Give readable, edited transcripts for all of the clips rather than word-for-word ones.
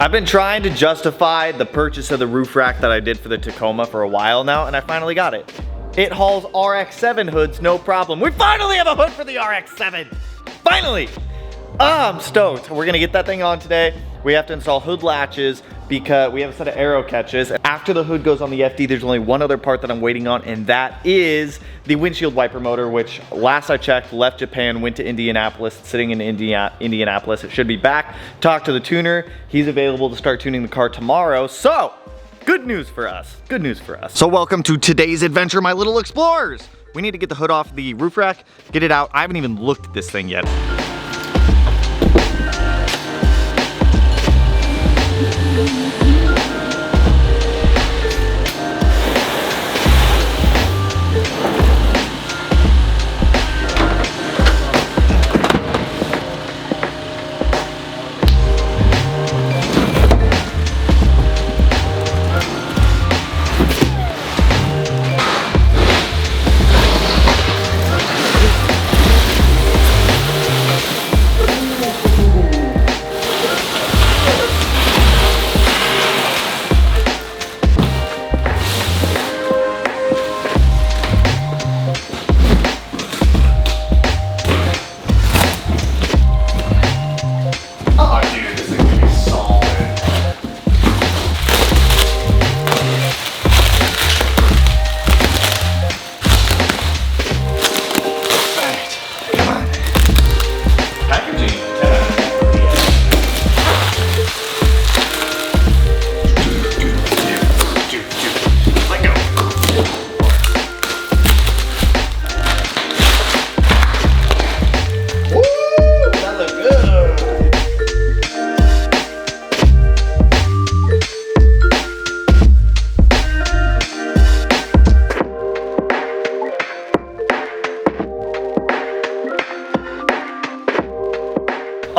I've been trying to justify the purchase of the roof rack that I did for the Tacoma for a while now, and I finally got it. It hauls RX7 hoods, no problem. We finally have a hood for the RX7. Finally! I'm stoked. We're gonna get that thing on today. We have to install hood latches because we have a set of arrow catches. After the hood goes on the FD, there's only one other part that I'm waiting on, and that is the windshield wiper motor, which last I checked, left Japan, went to Indianapolis, it's sitting in Indianapolis. It should be back. Talked to the tuner. He's available to start tuning the car tomorrow. So, good news for us. Good news for us. So welcome to today's adventure, my little explorers. We need to get the hood off the roof rack, get it out. I haven't even looked at this thing yet.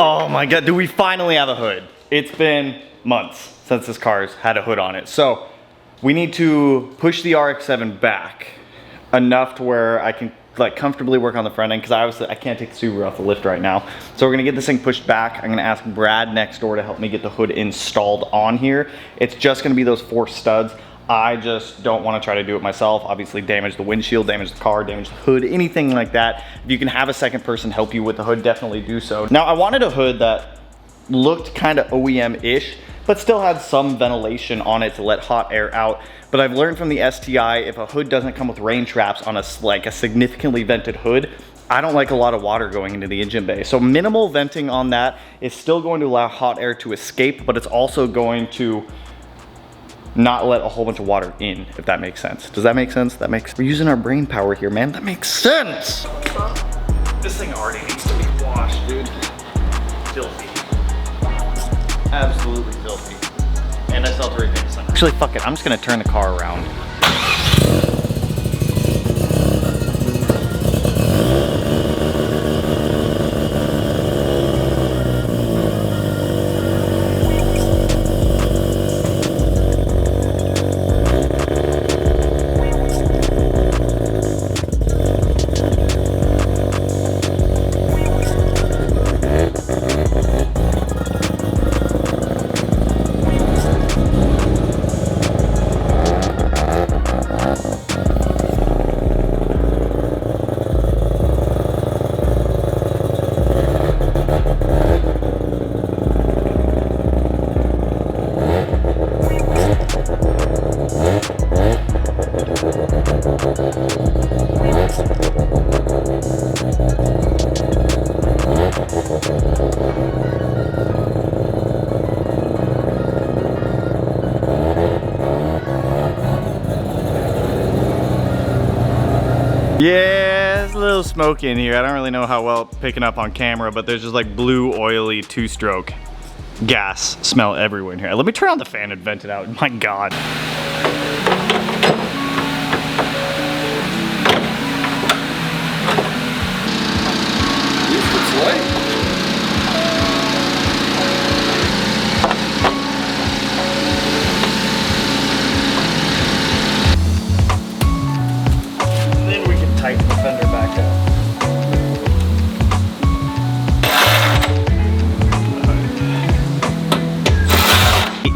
Oh my God, do we finally have a hood? It's been months since this car's had a hood on it. So we need to push the RX7 back enough to where I can like comfortably work on the front end, because I can't take the Subaru off the lift right now. So we're gonna get this thing pushed back. I'm gonna ask Brad next door to help me get the hood installed on here. It's just gonna be those 4 studs. I just don't want to try to do it myself. Obviously damage the windshield, damage the car, damage the hood, anything like that. If you can have a second person help you with the hood, definitely do so. Now I wanted a hood that looked kind of OEM-ish, but still had some ventilation on it to let hot air out. But I've learned from the STI, if a hood doesn't come with rain traps on a significantly vented hood, I don't like a lot of water going into the engine bay. So minimal venting on that is still going to allow hot air to escape, but it's also going to not let a whole bunch of water in, if that makes sense. Does that make sense? We're using our brain power here, man. That makes sense. This thing already needs to be washed, dude. Filthy. Absolutely filthy. And I still have to repaint the sunroof. Actually, fuck it. I'm just gonna turn the car around. Yeah, it's a little smoky in here. I don't really know how well it's picking up on camera, but there's just like blue, oily 2-stroke gas smell everywhere in here. Let me turn on the fan and vent it out. My God. Tighten the fender back up.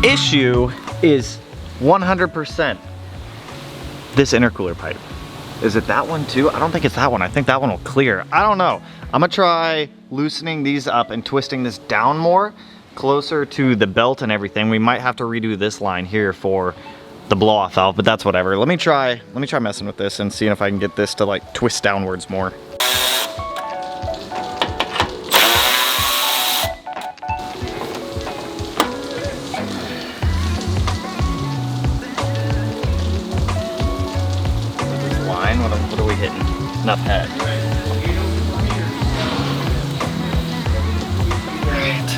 issue is 100% this intercooler pipe. Is it that one too? I don't think it's that one. I think that one will clear. I don't know. I'm gonna try loosening these up and twisting this down more, closer to the belt and everything. We might have to redo this line here for the blow off valve, but that's whatever. Let me try messing with this and seeing if I can get this to like twist downwards more. What are we hitting? Enough head. Right.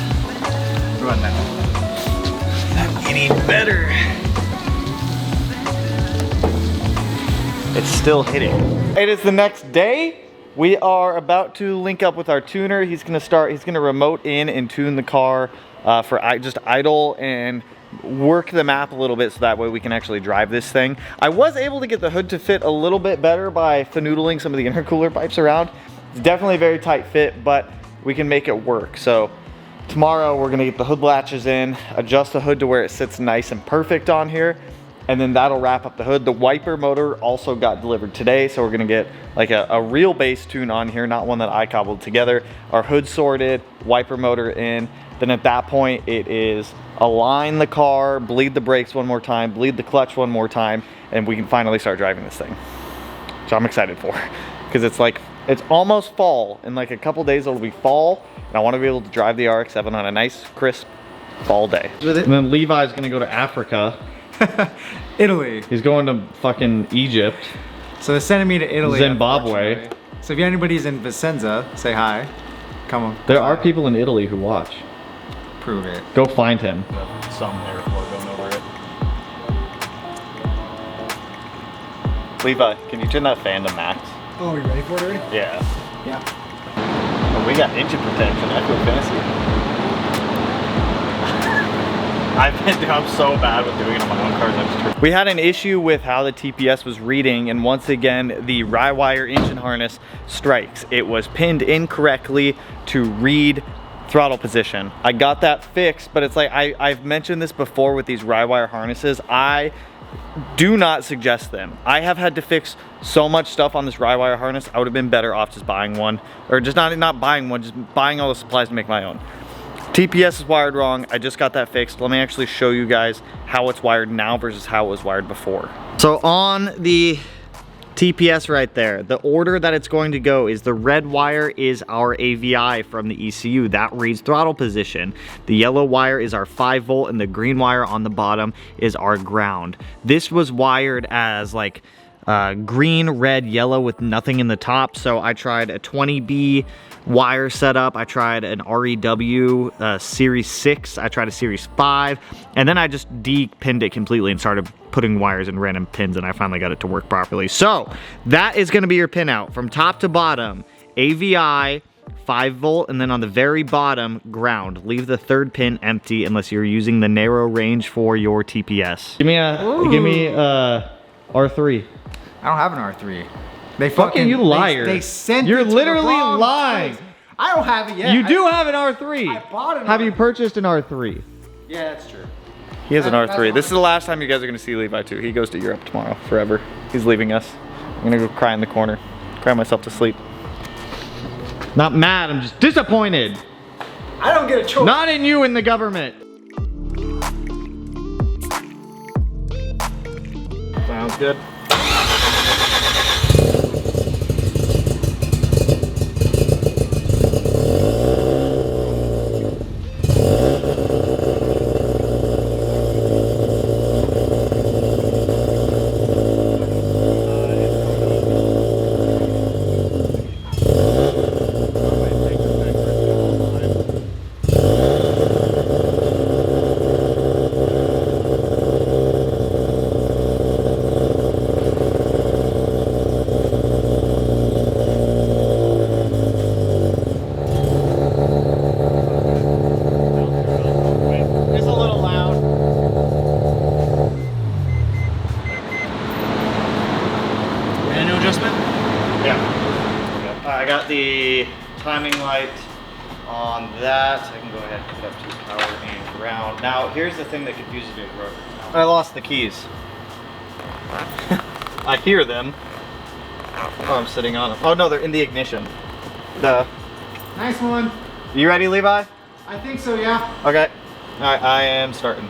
Run now. Not getting better. It's still hitting. It is the next day. We are about to link up with our tuner. He's gonna remote in and tune the car for just idle and work the map a little bit so that way we can actually drive this thing. I was able to get the hood to fit a little bit better by finoodling some of the intercooler pipes around. It's definitely a very tight fit, but we can make it work. So tomorrow we're gonna get the hood latches in, adjust the hood to where it sits nice and perfect on here, and then that'll wrap up the hood. The wiper motor also got delivered today, so we're gonna get like a real base tune on here, not one that I cobbled together. Our hood sorted, wiper motor in, then at that point it is align the car, bleed the brakes one more time, bleed the clutch one more time, and we can finally start driving this thing. Which I'm excited for, because it's almost fall. In like a couple days it'll be fall, and I want to be able to drive the RX-7 on a nice, crisp fall day. And then Levi's gonna go to Africa. Italy. He's going to fucking Egypt. So they're sending me to Italy. Zimbabwe. So if anybody's in Vicenza, say hi. Come on. There are people in Italy who watch. Prove it. Go find him. Some there before going over it. Levi, can you turn that fan to max? Oh, are you ready for it already? Yeah. Yeah. Oh, we got engine protection. I feel fancy. I'm so bad with doing it on my own cars. We had an issue with how the TPS was reading, and once again, the Rywire engine harness strikes. It was pinned incorrectly to read throttle position. I got that fixed, but it's like I've mentioned this before with these Rywire harnesses. I do not suggest them. I have had to fix so much stuff on this Rywire harness. I would have been better off just buying one, or just not buying one, just buying all the supplies to make my own. TPS is wired wrong. I just got that fixed. Let me actually show you guys how it's wired now versus how it was wired before. So on the TPS right there, the order that it's going to go is the red wire is our AVI from the ECU. That reads throttle position. The yellow wire is our 5-volt, and the green wire on the bottom is our ground. This was wired as like green, red, yellow with nothing in the top. So I tried a 20B wire setup. I tried an REW Series 6. I tried a Series 5. And then I just de-pinned it completely and started putting wires in random pins, and I finally got it to work properly. So that is going to be your pin out from top to bottom. AVI, 5-volt, and then on the very bottom, ground. Leave the third pin empty unless you're using the narrow range for your TPS. Give me R3. I don't have an R3. They Fucking you liar. They sent You're it to literally the wrong lying. place. I don't have it yet. You do have an R3. I bought an Have you R3. purchased an R3? Yeah, that's true. He has an R3. This is the last time you guys are gonna see Levi too. He goes to Europe tomorrow, forever. He's leaving us. I'm gonna go cry in the corner. Cry myself to sleep. Not mad, I'm just disappointed. I don't get a choice. Not in you and the government. Sounds good. I got the timing light on that. I can go ahead and put up to power and around. Now, here's the thing that confuses me, bro. I lost the keys. I hear them. Oh, I'm sitting on them. Oh no, they're in the ignition. Nice one. You ready, Levi? I think so, yeah. Okay. All right, I am starting.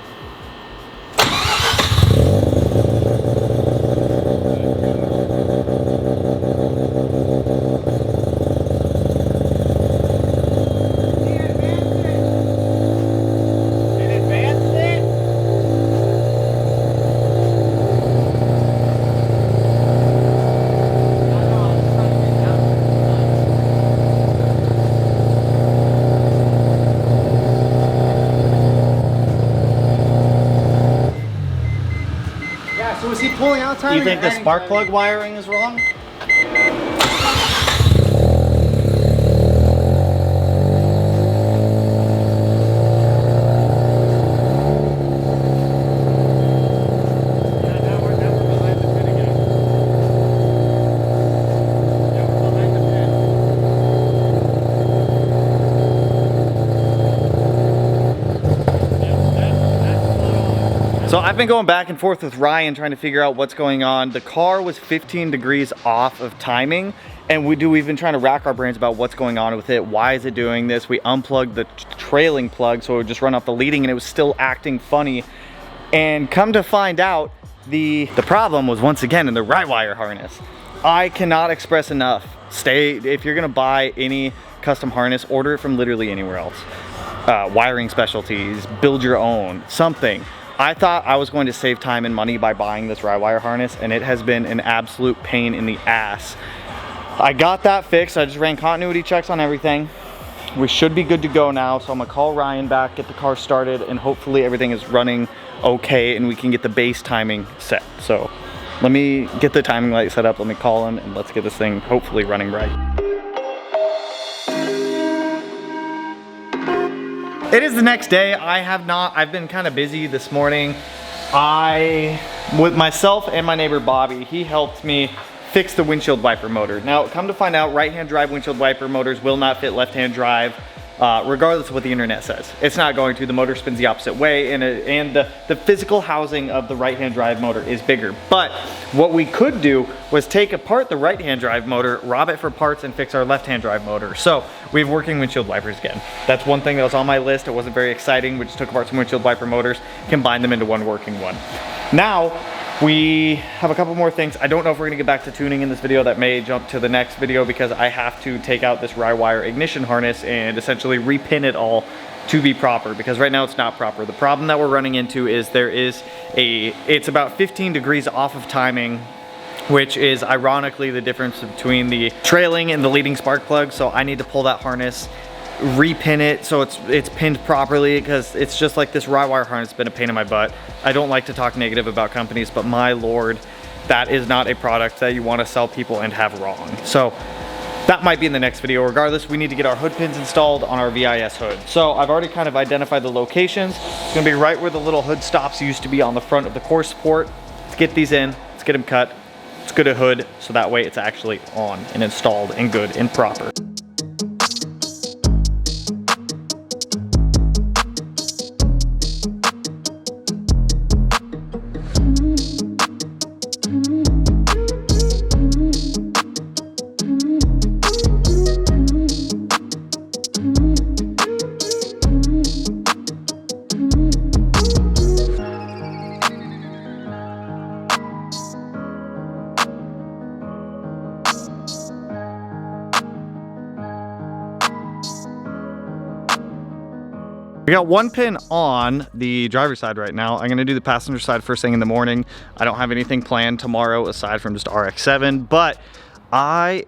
So is he pulling out timing? You think the spark plug wiring is wrong? So I've been going back and forth with Ryan trying to figure out what's going on. The car was 15 degrees off of timing, and we've been trying to rack our brains about what's going on with it. Why is it doing this? We unplugged the trailing plug so it would just run off the leading, and it was still acting funny. And come to find out, the problem was once again in the right wire harness. I cannot express enough. If you're gonna buy any custom harness, order it from literally anywhere else. Wiring specialties, build your own, something. I thought I was going to save time and money by buying this ride wire harness, and it has been an absolute pain in the ass. I got that fixed. I just ran continuity checks on everything. We should be good to go now, so I'm gonna call Ryan back, get the car started, and hopefully everything is running okay and we can get the base timing set. So let me get the timing light set up, let me call him, and let's get this thing hopefully running right. It is the next day. I've been kind of busy this morning. With myself and my neighbor Bobby, he helped me fix the windshield wiper motor. Now, come to find out, right-hand drive windshield wiper motors will not fit left-hand drive, regardless of what the internet says. It's not going to. The motor spins the opposite way, and the physical housing of the right-hand drive motor is bigger. But what we could do was take apart the right-hand drive motor, rob it for parts, and fix our left-hand drive motor. So we have working windshield wipers again. That's one thing that was on my list. It wasn't very exciting. We just took apart some windshield wiper motors, combined them into one working one. Now, we have a couple more things. I don't know if we're gonna get back to tuning in this video. That may jump to the next video because I have to take out this ride wire ignition harness and essentially repin it all to be proper, because right now it's not proper. The problem that we're running into is it's about 15 degrees off of timing, which is ironically the difference between the trailing and the leading spark plug. So I need to pull that harness, repin it so it's pinned properly, because it's just like this ride wire harness has been a pain in my butt. I don't like to talk negative about companies, but my lord, that is not a product that you want to sell people and have wrong. So that might be in the next video. Regardless, we need to get our hood pins installed on our VIS hood. So I've already kind of identified the locations. It's gonna be right where the little hood stops used to be on the front of the core support. Let's get these in, let's get them cut. Let's get a hood so that way it's actually on and installed and good and proper. We got one pin on the driver's side right now. I'm gonna do the passenger side first thing in the morning. I don't have anything planned tomorrow aside from just RX7, but I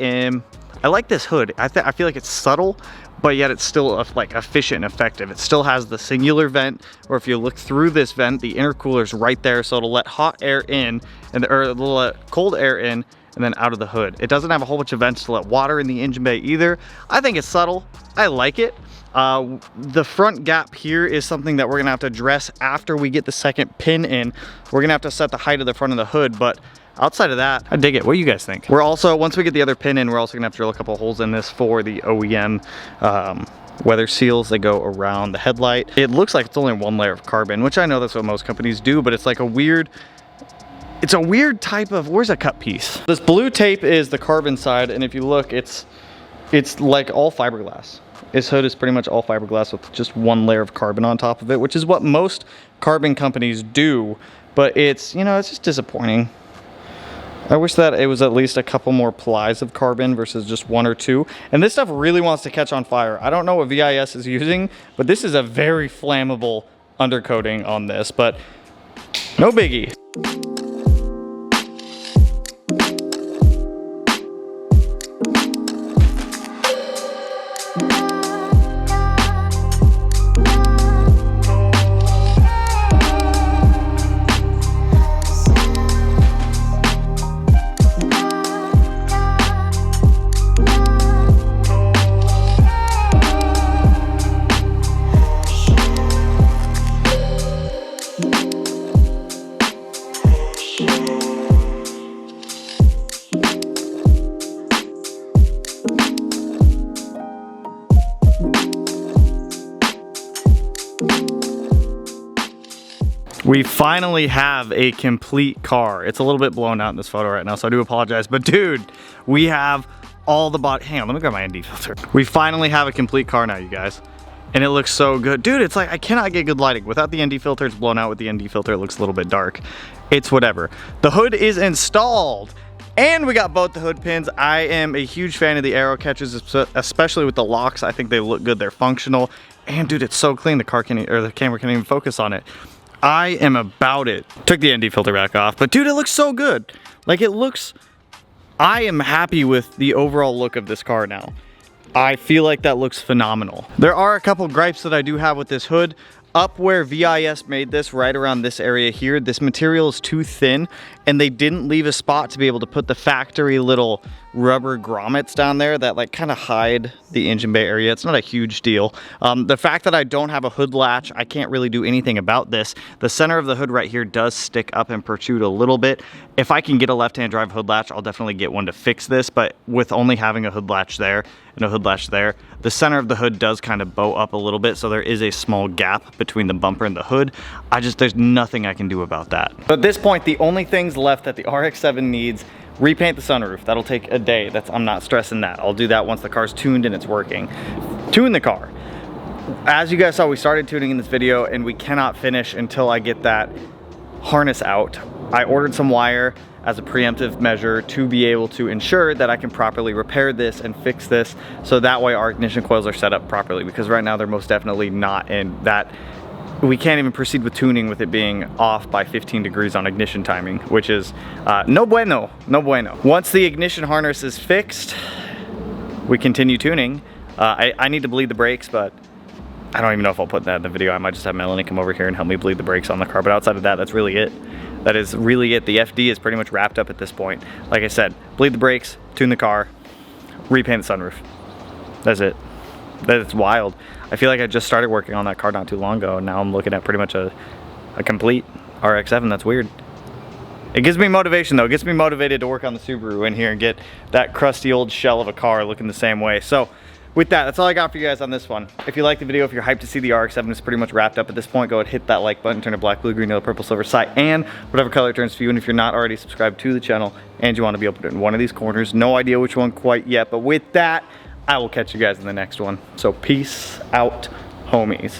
like this hood. I feel like it's subtle, but yet it's still like efficient and effective. It still has the singular vent, or if you look through this vent, the intercooler's right there, so it'll let hot air in, or it'll let cold air in, and then out of the hood. It doesn't have a whole bunch of vents to let water in the engine bay either. I think it's subtle. I like it. The front gap here is something that we're gonna have to address after we get the second pin in. We're gonna have to set the height of the front of the hood, but outside of that, I dig it. What do you guys think? We're also, once we get the other pin in, we're also gonna have to drill a couple holes in this for the OEM weather seals that go around the headlight. It looks like it's only one layer of carbon, which I know that's what most companies do, but it's like a weird type of, where's that cut piece? This blue tape is the carbon side, and if you look, it's like all fiberglass. This hood is pretty much all fiberglass with just one layer of carbon on top of it, which is what most carbon companies do, but it's, you know, it's just disappointing. I wish that it was at least a couple more plies of carbon versus just one or two. And this stuff really wants to catch on fire. I don't know what VIS is using, but this is a very flammable undercoating on this, but no biggie. We finally have a complete car. It's a little bit blown out in this photo right now, so I do apologize. But dude, we have all the body. Hang on, let me grab my ND filter. We finally have a complete car now, you guys. And it looks so good. Dude, it's like, I cannot get good lighting. Without the ND filter, it's blown out. With the ND filter, it looks a little bit dark. It's whatever. The hood is installed. And we got both the hood pins. I am a huge fan of the arrow catches, especially with the locks. I think they look good, they're functional. And dude, it's so clean, the camera can't even focus on it. I am about it. Took the ND filter back off, but dude, it looks so good. Like it looks, I am happy with the overall look of this car now. I feel like that looks phenomenal. There are a couple gripes that I do have with this hood. Up where VIS made this, right around this area here, this material is too thin, and they didn't leave a spot to be able to put the factory little rubber grommets down there that like kind of hide the engine bay area. It's not a huge deal. The fact that I don't have a hood latch, I can't really do anything about this. The center of the hood right here does stick up and protrude a little bit. If I can get a left-hand drive hood latch, I'll definitely get one to fix this, but with only having a hood latch there and a hood latch there, the center of the hood does kind of bow up a little bit, so there is a small gap between the bumper and the hood. There's nothing I can do about that. But at this point, the only things left that the RX7 needs, repaint the sunroof. That'll take a day. I'm not stressing that. I'll do that once the car's tuned and it's working. Tune the car. As you guys saw, we started tuning in this video and we cannot finish until I get that harness out. I ordered some wire as a preemptive measure to be able to ensure that I can properly repair this and fix this, so that way our ignition coils are set up properly, because right now they're most definitely not, and that we can't even proceed with tuning with it being off by 15 degrees on ignition timing, which is no bueno, no bueno. Once the ignition harness is fixed, we continue tuning. I need to bleed the brakes, but I don't even know if I'll put that in the video. I might just have Melanie come over here and help me bleed the brakes on the car, but outside of that, that's really it. That is really it. The FD is pretty much wrapped up at this point. Like I said, bleed the brakes, tune the car, repaint the sunroof. That's it. That's wild. I feel like I just started working on that car not too long ago, and now I'm looking at pretty much a complete RX7. That's weird. It gives me motivation though. It gets me motivated to work on the Subaru in here and get that crusty old shell of a car looking the same way. So with that, that's all I got for you guys on this one. If you like the video, if you're hyped to see the RX7 is pretty much wrapped up at this point, go ahead and hit that like button, turn it black, blue, green, yellow, purple, silver, sight, and whatever color it turns for you. And if you're not already subscribed to the channel and you want to be able to put it in one of these corners, no idea which one quite yet, but with that, I will catch you guys in the next one. So peace out, homies.